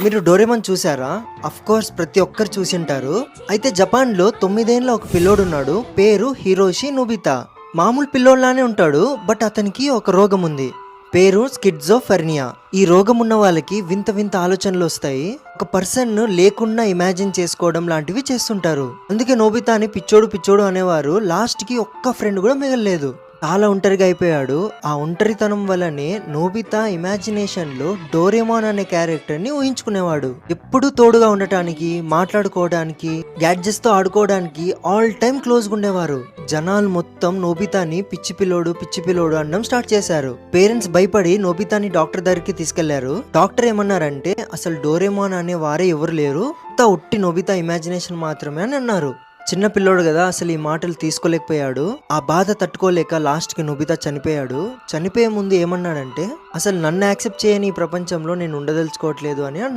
మీరు డోరేమాన్ చూసారా? Of course ప్రతి ఒక్కరు చూసింటారు. అయితే జపాన్‌లో 9 ఏళ్ల ఒక పిల్లోడున్నాడు. పేరు హిరోషి నొబితా. మామూలు పిల్లోడిలానే ఉంటాడు. బట్ అతనికి ఒక రోగం ఉంది. పేరు స్కిజోఫ్రెనియా. ఈ రోగం ఉన్న వాళ్ళకి వింత వింత ఆలోచనలు వస్తాయి. ఒక పర్సన్ లేకుండా ఇమాజిన్ చేసుకోవడం లాంటివి చేస్తుంటారు. అందుకే నోబితాని పిచ్చోడు పిచ్చోడు అనేవారు. లాస్ట్ కి ఒక్క ఫ్రెండ్ కూడా మిగలలేదు. చాలా ఒంటరిగా అయిపోయాడు. ఆ ఒంటరితనం వల్లనే నోబితా ఇమాజినేషన్ లో డోరేమాన్ అనే క్యారెక్టర్ ని ఊహించుకునేవాడు. ఎప్పుడూ తోడుగా ఉండటానికి, మాట్లాడుకోవడానికి, గ్యాడ్జెట్స్ తో ఆడుకోవడానికి ఆల్ టైమ్ క్లోజ్ గా ఉండేవారు. జనాలు మొత్తం నోబితాని పిచ్చి పిల్లోడు అనడం స్టార్ట్ చేశారు. పేరెంట్స్ భయపడి నోబితాని డాక్టర్ దగ్గరికి తీసుకెళ్లారు. డాక్టర్ ఏమన్నారంటే అసలు డోరేమాన్ అనే వారే ఎవరు లేరు, అంతా ఉట్టి నోబితా ఇమాజినేషన్ మాత్రమే అని అన్నారు. చిన్న పిల్లోడు కదా, అసలు ఈ మాటలు తీసుకోలేకపోయాడు. ఆ బాధ తట్టుకోలేక లాస్ట్ కి నొబితా చనిపోయాడు. చనిపోయే ముందు ఏమన్నాడంటే అసలు నన్ను యాక్సెప్ట్ చేయని ఈ ప్రపంచంలో నేను ఉండదలుచుకోవట్లేదు అని అన్నాడు.